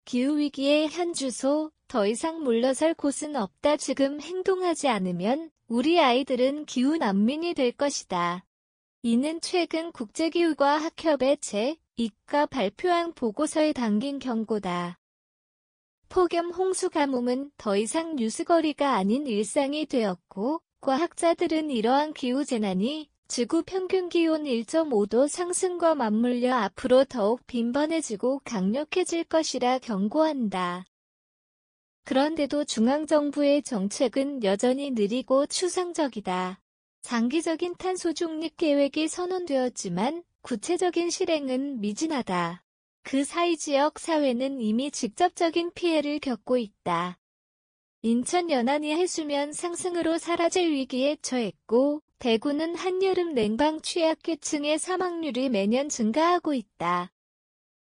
기후위기의 현 주소, 더 이상 물러설 곳은 없다. 지금 행동하지 않으면 우리 아이들은 기후 난민이 될 것이다. 이는 최근 국제기후과학협의 제2가 발표한 보고서에 담긴 경고다. 폭염 홍수 가뭄은 더 이상 뉴스거리가 아닌 일상이 되었고, 과학자들은 이러한 기후재난이 지구 평균 기온 1.5도 상승과 맞물려 앞으로 더욱 빈번해지고 강력해질 것이라 경고한다. 그런데도 중앙정부의 정책은 여전히 느리고 추상적이다. 장기적인 탄소 중립 계획이 선언되었지만 구체적인 실행은 미진하다. 그 사이 지역 사회는 이미 직접적인 피해를 겪고 있다. 인천 연안이 해수면 상승으로 사라질 위기에 처했고, 대구는 한여름 냉방 취약계층의 사망률이 매년 증가하고 있다.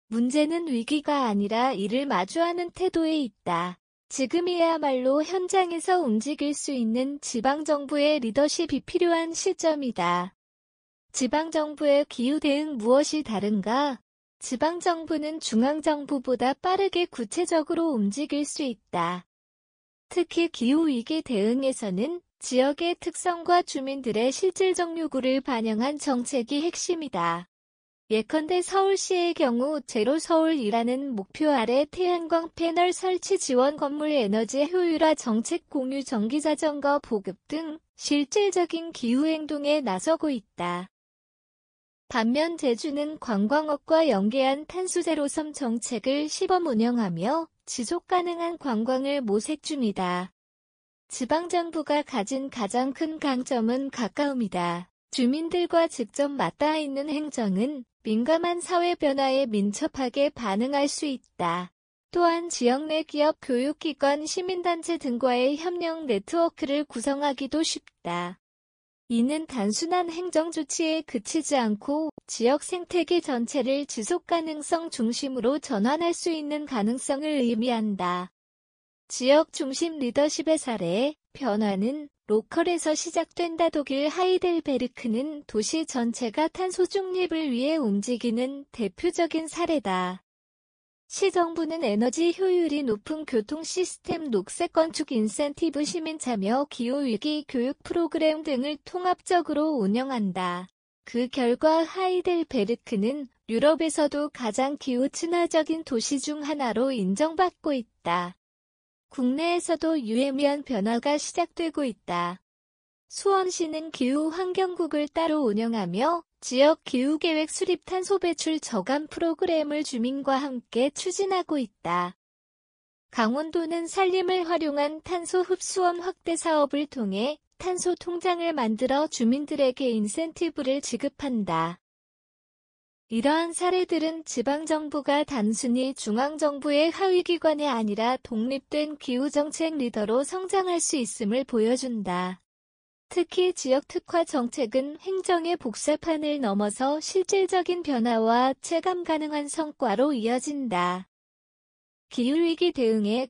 문제는 위기가 아니라 이를 마주하는 태도에 있다. 지금이야말로 현장에서 움직일 수 있는 지방정부의 리더십이 필요한 시점이다. 지방정부의 기후 대응 무엇이 다른가? 지방정부는 중앙정부보다 빠르게 구체적으로 움직일 수 있다. 특히 기후위기 대응에서는 지역의 특성과 주민들의 실질적 요구를 반영한 정책이 핵심이다. 예컨대 서울시의 경우 제로서울이라는 목표 아래 태양광 패널 설치 지원 건물 에너지 효율화 정책 공유 전기자전거 보급 등 실질적인 기후행동에 나서고 있다. 반면 제주는 관광업과 연계한 탄소제로섬 정책을 시범 운영하며 지속가능한 관광을 모색 중이다. 지방정부가 가진 가장 큰 강점은 가까움이다. 주민들과 직접 맞닿아 있는 행정은 민감한 사회 변화에 민첩하게 반응할 수 있다. 또한 지역 내 기업, 교육기관, 시민단체 등과의 협력 네트워크를 구성하기도 쉽다. 이는 단순한 행정조치에 그치지 않고 지역 생태계 전체를 지속가능성 중심으로 전환할 수 있는 가능성을 의미한다. 지역 중심 리더십의 사례, 변화는 로컬에서 시작된다. 독일 하이델베르크는 도시 전체가 탄소 중립을 위해 움직이는 대표적인 사례다. 시정부는 에너지 효율이 높은 교통 시스템, 녹색 건축 인센티브, 시민 참여, 기후위기 교육 프로그램 등을 통합적으로 운영한다. 그 결과 하이델베르크는 유럽에서도 가장 기후 친화적인 도시 중 하나로 인정받고 있다. 국내에서도 유의미한 변화가 시작되고 있다. 수원시는 기후환경국을 따로 운영하며 지역 기후계획 수립 탄소 배출 저감 프로그램을 주민과 함께 추진하고 있다. 강원도는 산림을 활용한 탄소 흡수원 확대 사업을 통해 탄소 통장을 만들어 주민들에게 인센티브를 지급한다. 이러한 사례들은 지방정부가 단순히 중앙정부의 하위기관이 아니라 독립된 기후정책 리더로 성장할 수 있음을 보여준다. 특히 지역 특화 정책은 행정의 복사판을 넘어서 실질적인 변화와 체감 가능한 성과로 이어진다. 기후위기 대응의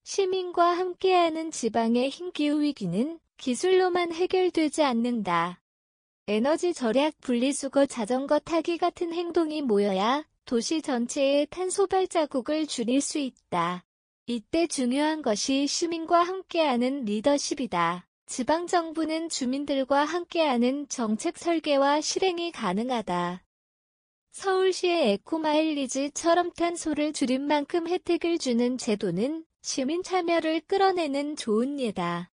시민과 함께하는 지방의 힘. 기후위기는 기술로만 해결되지 않는다. 에너지 절약, 분리수거, 자전거 타기 같은 행동이 모여야 도시 전체의 탄소 발자국을 줄일 수 있다. 이때 중요한 것이 시민과 함께하는 리더십이다. 지방정부는 주민들과 함께하는 정책 설계와 실행이 가능하다. 서울시의 에코마일리지처럼 탄소를 줄인 만큼 혜택을 주는 제도는 시민 참여를 끌어내는 좋은 예다.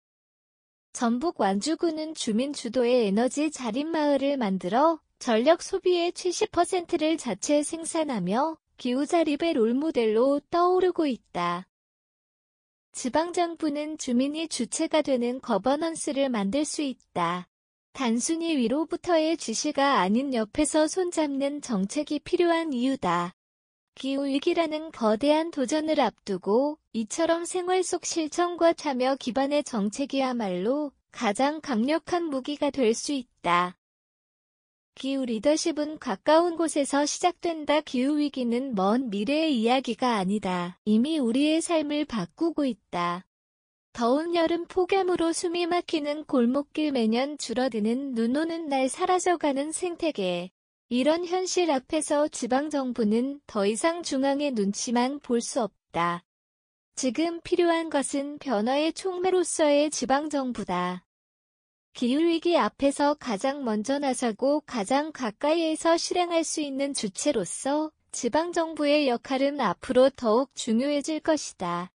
전북 완주군은 주민 주도의 에너지 자립마을을 만들어 전력 소비의 70%를 자체 생산하며 기후 자립의 롤모델로 떠오르고 있다. 지방정부는 주민이 주체가 되는 거버넌스를 만들 수 있다. 단순히 위로부터의 지시가 아닌 옆에서 손잡는 정책이 필요한 이유다. 기후위기라는 거대한 도전을 앞두고 이처럼 생활 속 실천과 참여 기반의 정책이야말로 가장 강력한 무기가 될 수 있다. 기후 리더십은 가까운 곳에서 시작된다. 기후위기는 먼 미래의 이야기가 아니다. 이미 우리의 삶을 바꾸고 있다. 더운 여름 폭염으로 숨이 막히는 골목길, 매년 줄어드는 눈 오는 날 사라져가는 생태계. 이런 현실 앞에서 지방정부는 더 이상 중앙의 눈치만 볼 수 없다. 있다. 지금 필요한 것은 변화의 촉매로서의 지방정부다. 기후위기 앞에서 가장 먼저 나서고 가장 가까이에서 실행할 수 있는 주체로서 지방정부의 역할은 앞으로 더욱 중요해질 것이다.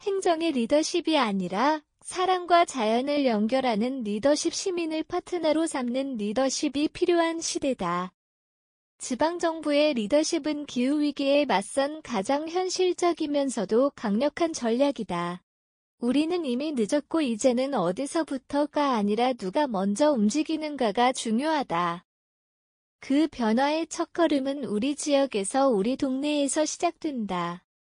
행정의 리더십이 아니라 사람과 자연을 연결하는 리더십, 시민을 파트너로 삼는 리더십이 필요한 시대다. 지방정부의 리더십은 기후위기에 맞선 가장 현실적이면서도 강력한 전략이다. 우리는 이미 늦었고 이제는 어디서부터가 아니라 누가 먼저 움직이는가가 중요하다. 그 변화의 첫걸음은 우리 지역에서, 우리 동네에서 시작된다.